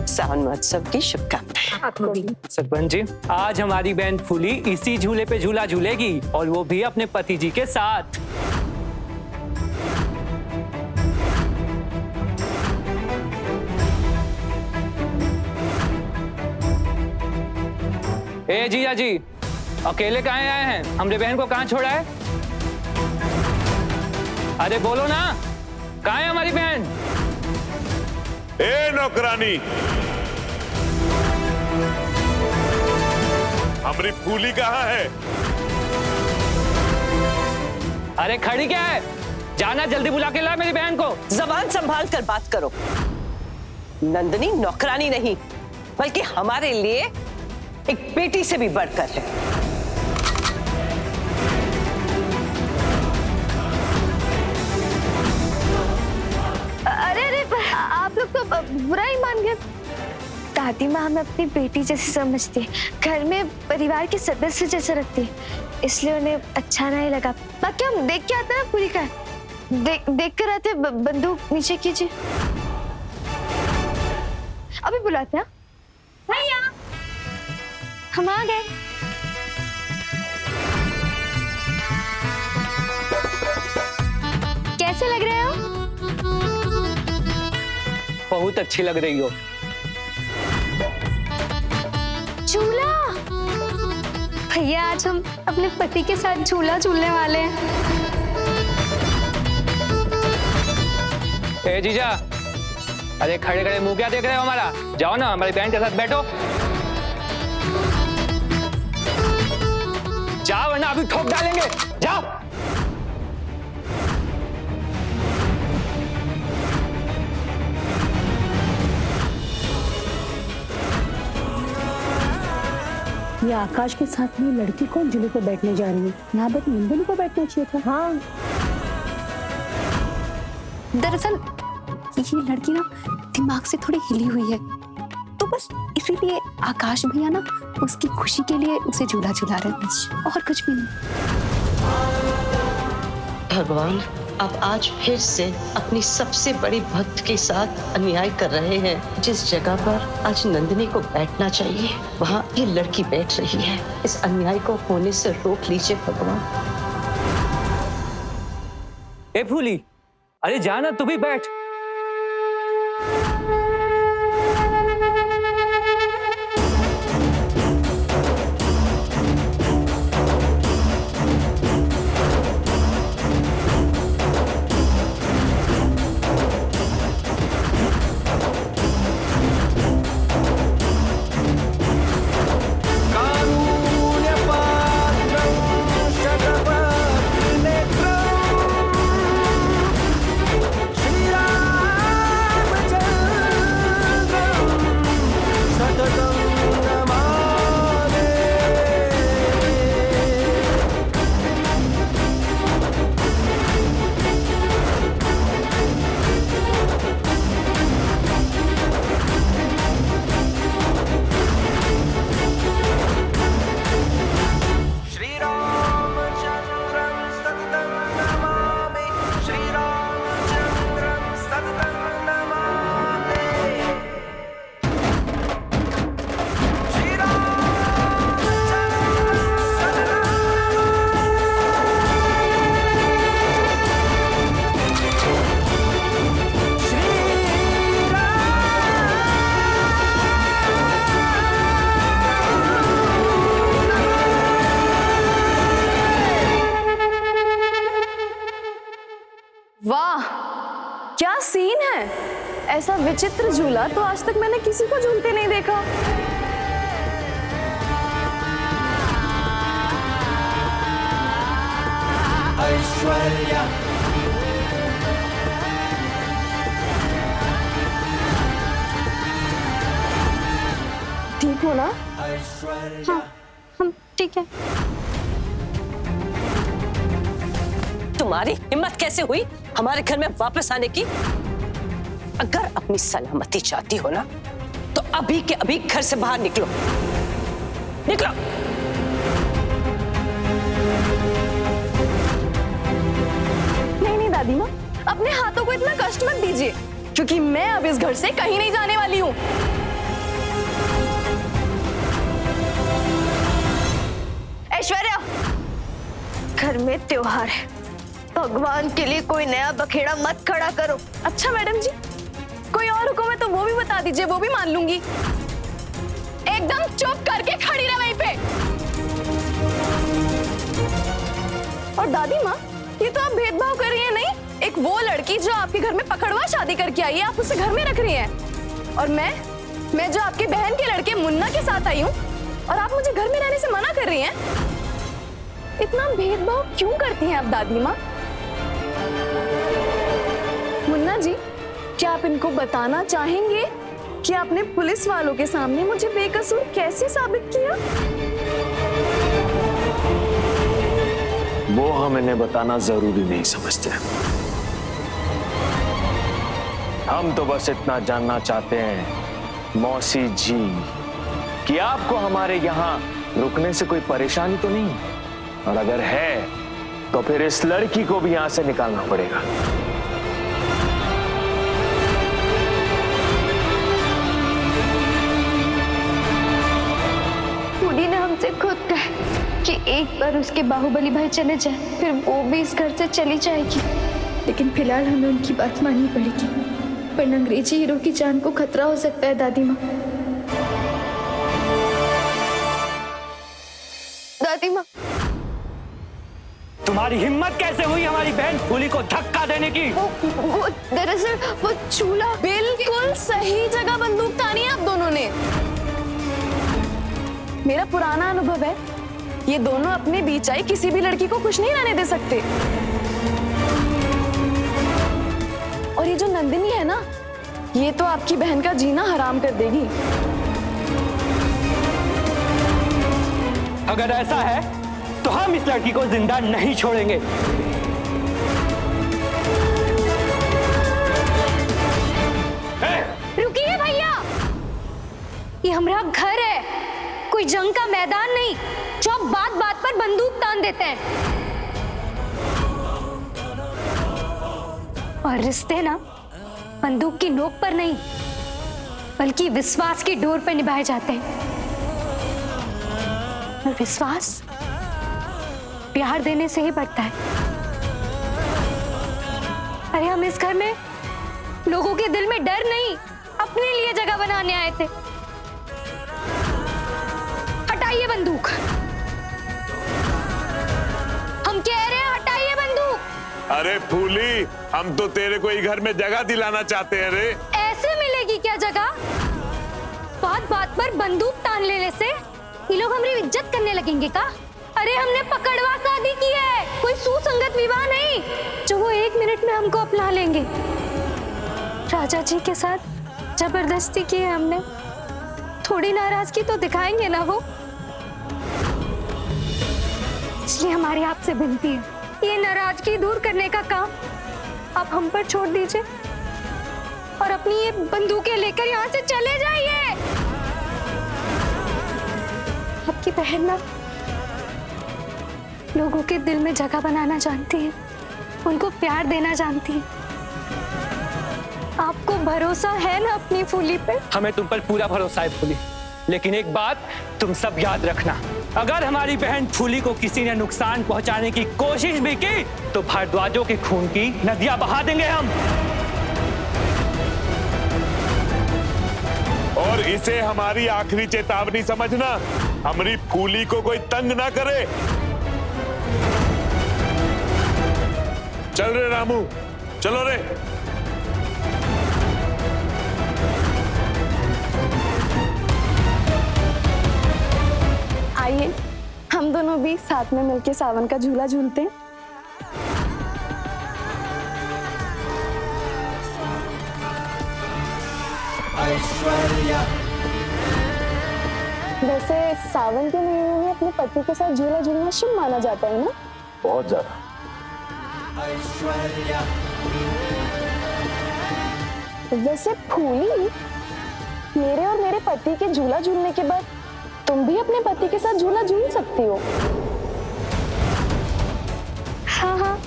सावन महोत्सव की शुभकामनाएं। सरपंच जी, आज हमारी बहन फूली इसी झूले पे झूला झूलेगी और वो भी अपने पति जी के साथ। ए जीजा जी, अकेले कहाँ आए हैं? हमरे बहन को कहाँ छोड़ा है? अरे बोलो ना, कहाँ है हमारी बहन? ए नौकरानी, हमारी फूली कहाँ है? अरे खड़ी क्या है? जाना जल्दी बुला के ला मेरी बहन को। जबान संभाल कर बात करो। नंदिनी नौकरानी नहीं, बल्कि हमारे लिए एक बेटी से भी बढ़कर है। अरे अरे, आप लोग तो बुरा ही मान गए। दादी माँ हमें अपनी बेटी जैसी समझती है, घर में परिवार के सदस्य जैसे रखती है, इसलिए उन्हें अच्छा नहीं लगा। बाकी हम देख के आते हैं ना पूरी का, देख कर आते। बंदूक नीचे कीजिए, अभी बुलाते हैं। भैया हम आ गए। कैसे लग रहे हो? बहुत अच्छी लग रही हो। झूला भैया, आज हम अपने पति के साथ झूला झूलने वाले हैं। ए जीजा, अरे खड़े खड़े मुंह क्या देख रहे हो हमारा? जाओ ना हमारी बहन के साथ बैठो। जाओ वरना अभी ठोक डालेंगे। जाओ। ये आकाश के साथ में लड़की कौन झूले पर बैठने जा रही है? यहाँ पर नंदिनी को बैठना चाहिए था। हाँ, दरअसल ये लड़की ना दिमाग से थोड़ी हिली हुई है, तो बस इसीलिए आकाश भैया ना उसकी खुशी के लिए उसे झूला झूला रहे हैं, और कुछ भी नहीं। भगवान, आप आज फिर से अपनी सबसे बड़ी भक्त के साथ अन्याय कर रहे हैं। जिस जगह पर आज नंदिनी को बैठना चाहिए, वहाँ ये लड़की बैठ रही है। इस अन्याय को होने से रोक लीजिए भगवान। ए फूली, अरे जाना तू भी बैठ। वाह, क्या सीन है! ऐसा विचित्र झूला तो आज तक मैंने किसी को झूलते नहीं देखा। ऐश्वर्या, ठीक हो ना? हाँ, हम ठीक है। तुम्हारी हिम्मत कैसे हुई हमारे घर में वापस आने की? अगर अपनी सलामती चाहती हो ना, तो अभी के अभी घर से बाहर निकलो, निकलो। कष्ट मत दीजिए, क्योंकि मैं अब इस घर से कहीं नहीं जाने वाली हूँ। ऐश्वर्या, घर में त्योहार है, भगवान के लिए कोई नया बखेड़ा मत खड़ा करो। अच्छा मैडम जी, कोई और हुक्म है तो वो भी बता दीजिए, वो भी मान लूंगी। एकदम चुप करके खड़ी रह वहीं पे। और दादी माँ, ये तो आप भेदभाव कर रही हैं। नहीं, एक वो लड़की जो आपके घर में पकड़वा शादी करके आई है, आप उसे घर में रख रही हैं। और मैं जो आपकी बहन के लड़के मुन्ना के साथ आई हूँ, और आप मुझे घर में रहने से मना कर रही हैं। इतना भेदभाव क्यों करती हैं आप दादी माँ? मुन्ना जी, क्या आप इनको बताना चाहेंगे कि आपने पुलिस वालों के सामने मुझे बेकसूर कैसे साबित किया? वो हम इन्हें बताना जरूरी नहीं समझते। हम तो बस इतना जानना चाहते हैं मौसी जी कि आपको हमारे यहाँ रुकने से कोई परेशानी तो नहीं, और अगर है तो फिर इस लड़की को भी यहाँ से निकालना पड़ेगा। फूली ने हमसे खुद कहा कि एक बार उसके बाहुबली भाई चले जाए, फिर वो भी इस घर से चली जाएगी। लेकिन फिलहाल हमें उनकी बात माननी पड़ेगी, वरना अंग्रेजी हीरो की जान को खतरा हो सकता है। दादी माँ, दादी माँ, तुम्हारी हिम्मत कैसे हुई हमारी बहन फूली को धक्का देने की? वो दरअसल वो चूल्हा। बिल्कुल सही जगह बंदूक तानी है आप दोनों ने। मेरा पुराना अनुभव है, ये दोनों अपने बीच आई किसी भी लड़की को खुश नहीं रहने दे सकते। और ये जो नंदिनी है ना, ये तो आपकी बहन का जीना हराम कर देगी। अगर ऐसा है तो हम इस लड़की को जिंदा नहीं छोड़ेंगे। रुकिए भैया, ये हमारा घर है, कोई जंग का मैदान नहीं जो आप बात बात पर बंदूक तान देते हैं। और रिश्ते ना बंदूक की नोक पर नहीं, बल्कि विश्वास की डोर पर निभाए जाते हैं। और विश्वास प्यार देने से ही बढ़ता है। अरे हम इस घर में लोगों के दिल में डर नहीं, अपने लिए जगह बनाने आए थे। हटाइए बंदूक, हम कह रहे हैं हटाइए बंदूक। अरे फूली, हम तो तेरे को ही घर में जगह दिलाना चाहते हैं रे। ऐसे मिलेगी क्या जगह? बात बात पर बंदूक तान लेने से ये लोग हमारी इज्जत करने लगेंगे का? अरे हमने पकड़वा शादी की है, कोई सुसंगत विवाह नहीं जो वो 1 मिनट में हमको अपना लेंगे। राजा जी के साथ जबरदस्ती की है हमने, थोड़ी नाराजगी तो दिखाएंगे ना वो। इसलिए हमारी आपसे विनती है, ये नाराजगी दूर करने का काम आप हम पर छोड़ दीजिए और अपनी ये बंदूकें लेकर यहाँ से चले जाइए। आपकी बहन ना लोगों के दिल में जगह बनाना जानती है, उनको प्यार देना जानती है। आपको भरोसा है ना अपनी फूली पे? हमें तुम पर पूरा भरोसा है फूली, लेकिन एक बात तुम सब याद रखना, अगर हमारी बहन फूली को किसी ने नुकसान पहुंचाने की कोशिश भी की तो भारद्वाजों के खून की नदियां बहा देंगे हम। और इसे हमारी आखिरी चेतावनी समझना, हमारी फूली को कोई तंग ना करे। चल रे रामू, चलो रे। आइए हम दोनों भी साथ में मिलके सावन का झूला झूलते हैं। ऐश्वर्या। वैसे सावन के महीने में अपने पति के साथ झूला झूलना शुभ माना जाता है ना? बहुत ज्यादा। ऐश्वर्या। वैसे फूली, मेरे और मेरे पति के झूला झूलने के बाद तुम भी अपने पति के साथ झूला झूल सकती हो। हाँ हाँ,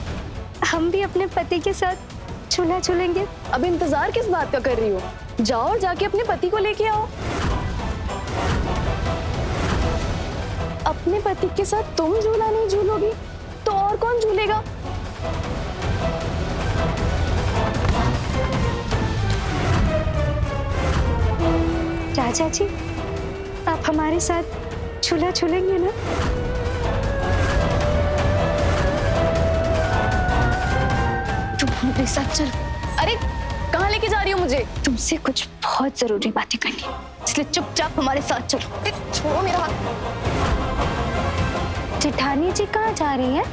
हम भी अपने पति के साथ चूल्हा झूलेंगे। अब इंतजार किस बात का कर रही हो? जाओ और जाके अपने पति को लेके आओ। अपने पति के साथ तुम झूला नहीं झूलोगी तो और कौन झूलेगा? राजा जी, आप हमारे साथ झूला झूलेंगे ना? तुम हमारे साथ चलो। अरे कहाँ लेके जा रही हो मुझे? तुमसे कुछ बहुत जरूरी बातें करनी है, इसलिए चुपचाप हमारे साथ चलो। छोड़ो मेरा हाथ। जेठानी जी कहाँ जा रही है?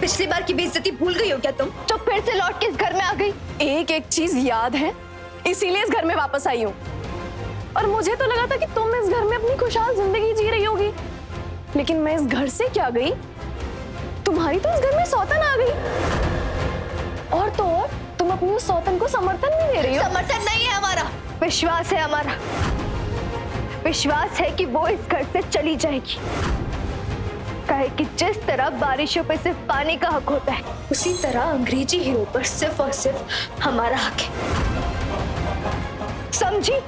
पिछली बार की बेइज्जती भूल गई हो क्या तुम? तो फिर से लौट के इस घर में आ गई। एक एक चीज याद है, इसीलिए इस घर में वापस आई हूँ। और मुझे तो लगा था कि तुम इस घर में अपनी खुशहाल जिंदगी जी रही होगी, लेकिन मैं इस घर से क्या गई, तुम्हारी तो इस घर में सौतन आ गई। और तो और तुम अपनी उस सौतन को समर्थन नहीं दे रही हो। समर्थन नहीं है हमारा, विश्वास है हमारा। विश्वास है कि वो इस घर से चली जाएगी। कहे कि जिस तरह बारिशों पे सिर्फ पानी का हक होता है, उसी तरह अंग्रेजी हीरो पर सिर्फ और सिर्फ हमारा हक है। समझी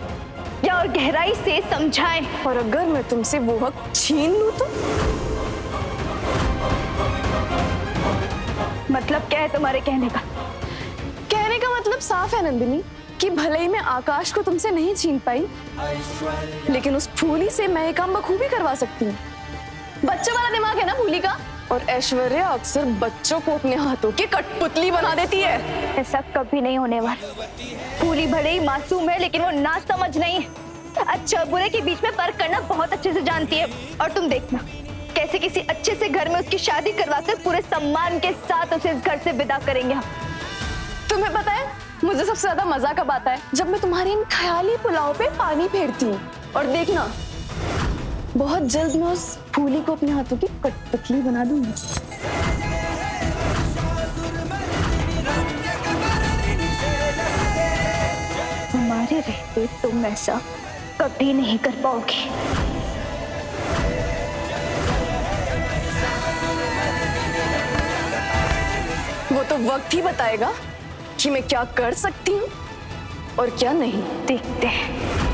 या और गहराई से समझाएं। और अगर मैं तुमसे वो हक छीन लूं तो? मतलब क्या है तुम्हारे कहने का? कहने का मतलब साफ है नंदिनी कि भले ही मैं आकाश को तुमसे नहीं छीन पाई, लेकिन उस फूली से मैं ये काम बखूबी करवा सकती हूँ। बच्चों वाला दिमाग है ना फूली का, और ऐश्वर्या अक्सर बच्चों को अपने हाथों की कठपुतली बना देती है। ऐसा कभी नहीं होने वाला। फूली भले ही मासूम है, लेकिन वो ना समझ नहीं है। अच्छा बुरे के बीच में फर्क करना बहुत अच्छे से जानती है। और तुम देखना कैसे किसी अच्छे से घर में उसकी शादी करवाकर पूरे सम्मान के साथ उसे इस घर से विदा करेंगे हम। तुम्हें पता है मुझे सबसे ज्यादा मजा कब आता है? जब मैं तुम्हारे इन ख्याली पुलाव पे पानी फेरती हूँ। और देखना बहुत जल्द मैं उस फूली को अपने हाथों की कठपुतली बना दूंगी। हमारे रहते तुम ऐसा कभी नहीं कर पाओगे। वो तो वक्त ही बताएगा कि मैं क्या कर सकती हूँ और क्या नहीं। देखते हैं।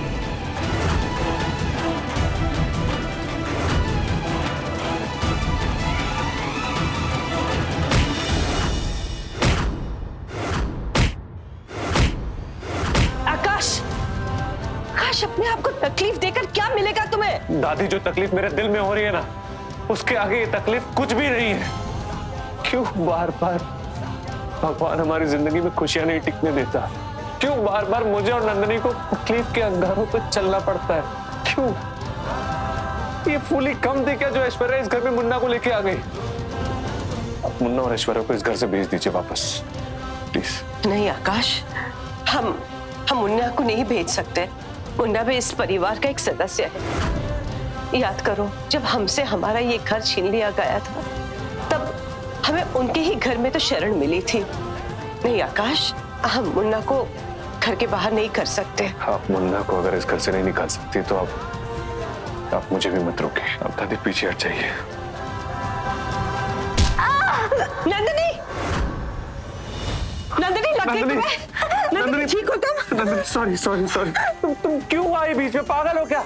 अपने आप को तकलीफ देकर क्या मिलेगा तुम्हें? दादी, जो तकलीफ मेरे दिल में हो रही है ना, उसके आगे ये तकलीफ कुछ भी नहीं है। क्यों बार बार भगवान हमारी जिंदगी में खुशियां नहीं टिकने देता? क्यों बार बार मुझे और नंदिनी को तकलीफ के अंगारों पर चलना पड़ता है? क्यों? ये फूली कम थी क्या जो ऐश्वर्या इस घर में मुन्ना को लेके आ गई? अब मुन्ना और ऐश्वर्या को इस घर से भेज दीजिए वापस, प्लीज। नहीं आकाश, हम मुन्ना को नहीं भेज सकते। मुन्ना भी इस परिवार का एक सदस्य है। याद करो, जब हमसे हमारा ये घर छीन लिया गया था, तब हमें उनके ही घर में तो शरण मिली थी। नहीं आकाश, हम मुन्ना को घर के बाहर नहीं कर सकते। आप मुन्ना को अगर इस घर से नहीं निकाल सकती तो आप मुझे भी मत रोके। आप दादी पीछे हट जाइए। नंदिनी, नंदिनी लग गई तुम्हें? नंदिनी ठीक हो तुम? नंदिनी सॉरी। तुम क्यों आई बीच में? पागल हो क्या?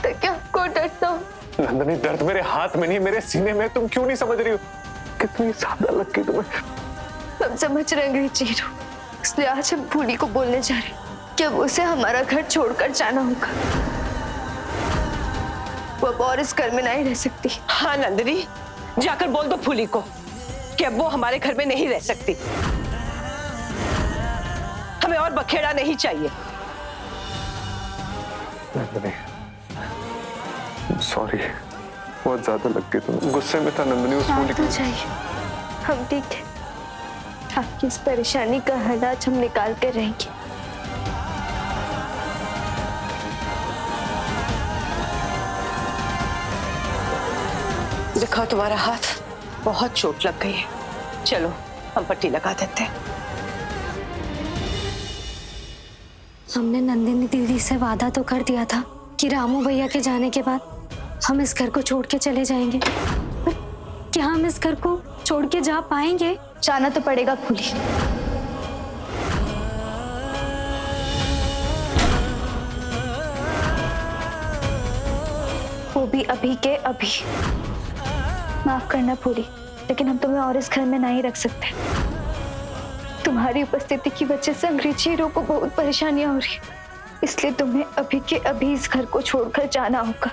तो क्या को डरता हूँ? नंदिनी, दर्द मेरे हाथ में नहीं, मेरे सीने में। तुम क्यों नहीं समझ रही हो? कितनी ज्यादा लग गई तुम्हें। सब समझ रहे अंग्रेजी हीरो, इसलिए आज हम फूली को बोलने जा रहे हैं कि अब उसे हमारा घर छोड़कर जाना होगा। वो अब और इस घर में नहीं रह सकती। हाँ नंदिनी, जाकर बोल दो फूली को कि अब वो हमारे घर में नहीं रह सकती। हमें और बखेड़ा नहीं चाहिए। नंदिनी, सॉरी, बहुत ज्यादा लग गई तुम। गुस्से में था नंदिनी उस फूली को। चाहिए, हम ठीक है। आपकी इस परेशानी का हल आज हम निकाल कर रहेंगे। देखो तुम्हारा हाथ बहुत चोट लग गई है, चलो हम पट्टी लगा देते हैं। हमने नंदिनी दीदी से वादा तो कर दिया था कि रामू भैया के जाने के बाद हम इस घर को छोड़ के चले जाएंगे, पर क्या हम इस घर को छोड़ के जा पाएंगे? जाना तो पड़ेगा फूली। वो भी अभी के अभी। माफ करना फूली, लेकिन हम तुम्हें और इस घर में नहीं रख सकते। तुम्हारी उपस्थिति की वजह से अंग्रेजी हीरो को बहुत परेशानियां हो रही, इसलिए तुम्हें अभी के अभी इस घर को छोड़कर जाना होगा।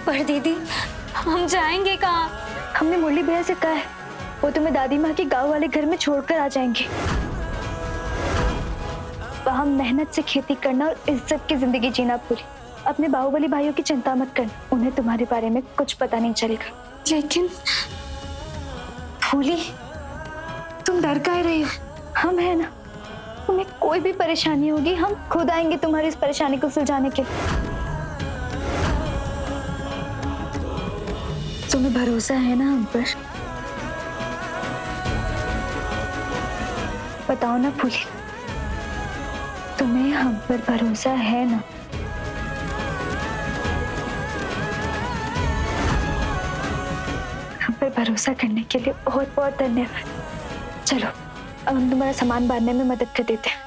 पर दीदी, हम जाएंगे कहाँ? हमने मुरली भैया से कहा है, वो तुम्हें दादी माँ के गांव वाले घर में छोड़कर आ जाएंगे। वहाँ मेहनत से खेती करना और इज्जत की जिंदगी जीना पूरी। अपने बाहुबली भाइयों की चिंता मत करना, उन्हें तुम्हारे बारे में कुछ पता नहीं चलेगा। लेकिन फूली, तुम डर काहे रही हो? हम है ना, तुम्हें कोई भी परेशानी होगी हम खुद आएंगे तुम्हारी इस परेशानी को सुलझाने के लिए। तुम्हें भरोसा है ना हम पर? बताओ ना फूली, तुम्हें हम पर भरोसा है ना? हम पर भरोसा करने के लिए बहुत बहुत धन्यवाद। चलो अब हम तुम्हारा सामान बांधने में मदद कर देते हैं,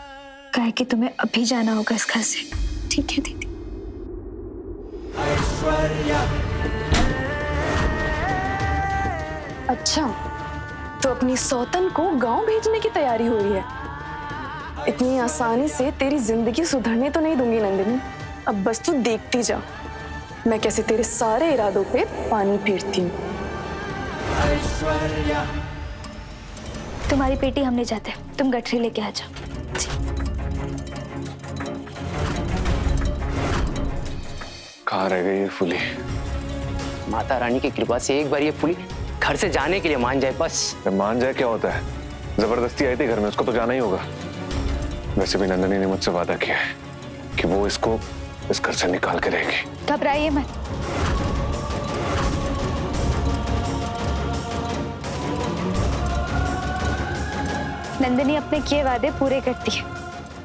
काहे कि तुम्हें अभी जाना होगा इस घर से। ठीक है दीदी। अच्छा, तो अपनी सौतन को गांव भेजने की तैयारी हो रही है। इतनी आसानी से तेरी जिंदगी सुधरने तो नहीं दूंगी नंदिनी। अब बस तू देखती जा मैं कैसे तेरे सारे इरादों पे पानी फेरती हूँ। तुम्हारी पेटी हम ले जाते हैं, तुम गठरी लेके आ जाओ। कहाँ रह गई ये फूली? माता रानी की कृपा से एक बार ये फूली घर से जाने के लिए मान जाए बस। मान जाए क्या होता है? जबरदस्ती आई थी घर में, उसको तो जाना ही होगा। वैसे भी नंदनी ने मुझसे वादा किया है कि वो इसको इस घर से निकाल के रहेगी। घबराइए मत। नंदिनी अपने किए वादे पूरे करती है।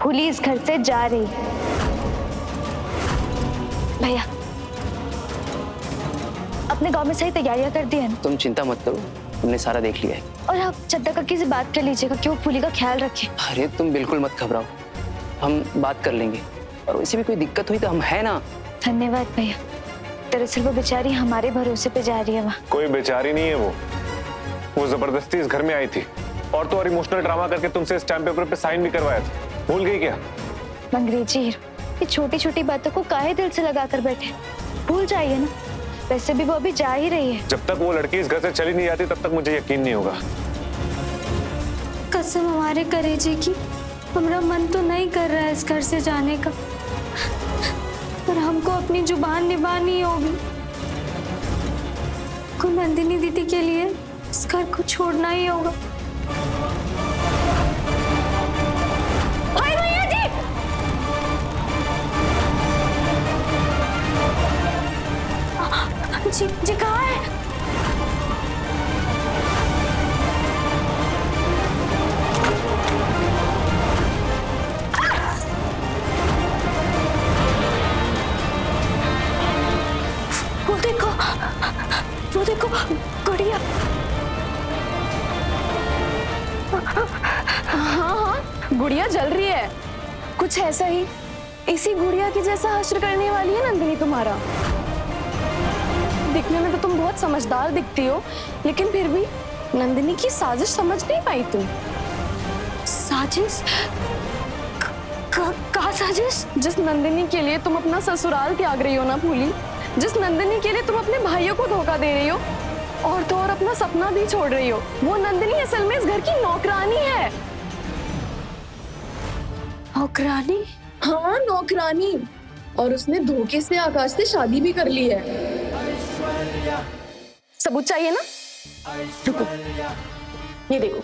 फूली इस घर से जा रही है। भैया, अपने गांव में सही तैयारियां कर दी है ना? तुम चिंता मत करो, तुमने सारा देख लिया है। और आप चद्दा काकी से बात कर लीजिएगा कि वो फूली का ख्याल रखे। अरे तुम बिल्कुल मत घबराओ, हम बात कर लेंगे। और वैसे भी कोई दिक्कत हुई तो हम है ना। धन्यवाद भैया। दरअसल वो बेचारी हमारे भरोसे पे जा रही है वहाँ। कोई बेचारी नहीं है वो जबरदस्ती इस घर में आई थी और तो और इमोशनल ड्रामा करके तुमसे स्टैम्प पेपर पे साइन भी करवाया था। भूल गई क्या? अंग्रेजी हीरो, ये छोटी छोटी बातों को काहे दिल से लगा कर बैठे? भूल जाइए ना, वैसे भी वो अभी जा ही रही है। जब तक वो लड़की इस घर से चली नहीं जाती तब तक मुझे यकीन नहीं होगा। कसम हमारे करेजे की, हमारा मन तो नहीं कर रहा है इस घर से जाने का, पर हमको अपनी जुबान निभानी होगी। को नंदिनी दीदी के लिए इस घर को छोड़ना ही होगा। जी कहाँ है? वो देखो गुड़िया। हाँ, गुड़िया जल रही है। कुछ ऐसा ही, इसी गुड़िया की जैसा हश्र करने वाली है नंदिनी तुम्हारा। दिखने में तो तुम बहुत समझदार दिखती हो, लेकिन फिर भी नंदिनी की साजिश समझ नहीं पाई तुम। साजिश? कहाँ साजिश? जिस नंदिनी के लिए तुम अपना ससुराल त्याग रही हो ना फूली, जिस नंदिनी के लिए तुम अपने भाइयों को धोखा दे रही हो और तो और अपना सपना भी छोड़ रही हो, वो नंदिनी असल में इस घर की नौकरानी है। नौकरानी? हाँ, नौकरानी। और उसने धोखे से आकाश से शादी भी कर ली है। सबूत चाहिए ना? रुको, ये देखो,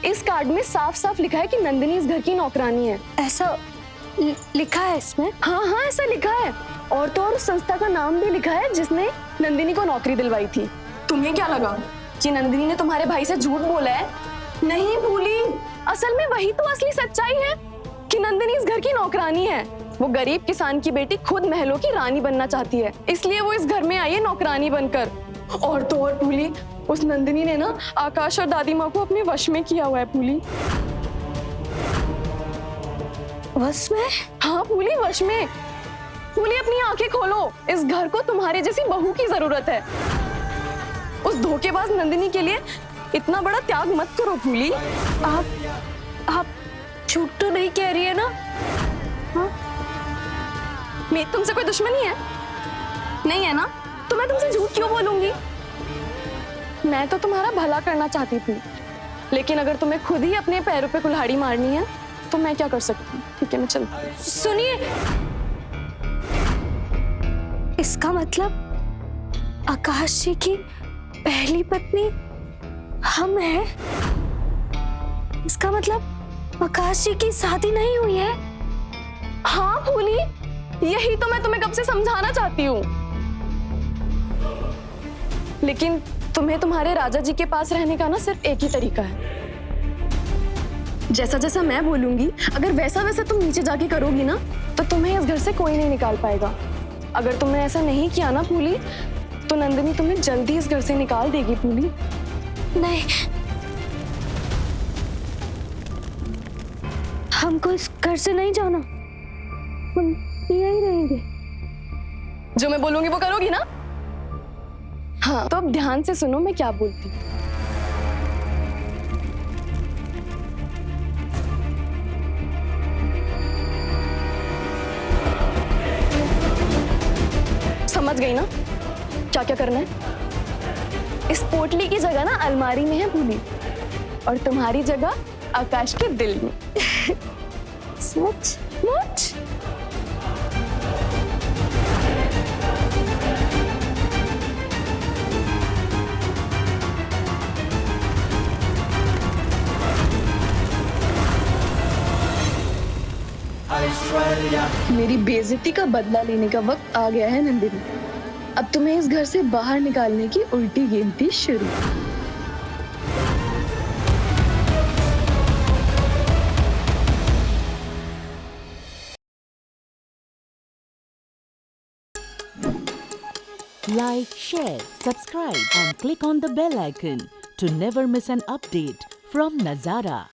इस कार्ड में साफ साफ लिखा है कि नंदिनी इस घर की नौकरानी है। ऐसा लिखा है इसमें? हाँ हाँ, ऐसा लिखा है। और तो और उस संस्था का नाम भी लिखा है जिसने नंदिनी को नौकरी दिलवाई थी। तुम्हें क्या लगा कि नंदिनी ने तुम्हारे भाई से झूठ बोला है? नहीं भूली, असल में वही तो असली सच्चाई है कि नंदिनी इस घर की नौकरानी है। वो गरीब किसान की बेटी खुद महलों की रानी बनना चाहती है, इसलिए वो इस घर में आई है नौकरानी बनकर। और तो और फूली, उस नंदिनी ने ना आकाश और दादी माँ को अपने वश में किया हुआ है फूली। वश में? हाँ फूली, वश में। फूली अपनी आंखें खोलो, इस घर को तुम्हारे जैसी बहू की जरूरत है। उस धोखेबाज नंदिनी के लिए इतना बड़ा त्याग मत करो फूली। आप झूठ तो नहीं कह रही है ना? हाँ? मेरी तुमसे कोई दुश्मनी है? नहीं है ना? तो मैं तुमसे झूठ क्यों बोलूंगी? मैं तो तुम्हारा भला करना चाहती थी, लेकिन अगर तुम्हें खुद ही अपने पैरों पे कुल्हाड़ी मारनी है तो मैं क्या कर सकती हूँ? ठीक है, मैं चलती हूँ। सुनिए, इसका मतलब आकाश जी की पहली पत्नी हम हैं? इसका मतलब आकाश जी की शादी नहीं हुई है? हाँ फूली, यही तो मैं तुम्हें कब से समझाना चाहती हूँ, लेकिन तुम्हें तुम्हारे राजा जी के पास रहने का ना सिर्फ एक ही तरीका है। जैसा जैसा मैं बोलूंगी, अगर वैसा वैसा तुम नीचे जाके करोगी ना, तो तुम्हें इस घर से कोई नहीं निकाल पाएगा। अगर तुमने ऐसा नहीं किया ना फूली, तो नंदिनी तुम्हें जल्दी इस घर से निकाल देगी फूली। नहीं, हमको इस घर से नहीं जाना, हम यहीं रहेंगे। जो मैं बोलूंगी वो करोगी ना? हाँ, तो अब ध्यान से सुनो मैं क्या बोलती हूँ। समझ गई ना क्या क्या करना है? इस पोटली की जगह ना अलमारी में है फूली, और तुम्हारी जगह आकाश के दिल में। सच? सच? ऐश्वर्या। मेरी बेइज्जती का बदला लेने का वक्त आ गया है नंदिनी। अब तुम्हें इस घर से बाहर निकालने की उल्टी गिनती शुरू। Like, share, subscribe and click on the bell icon to never miss an update from Nazara.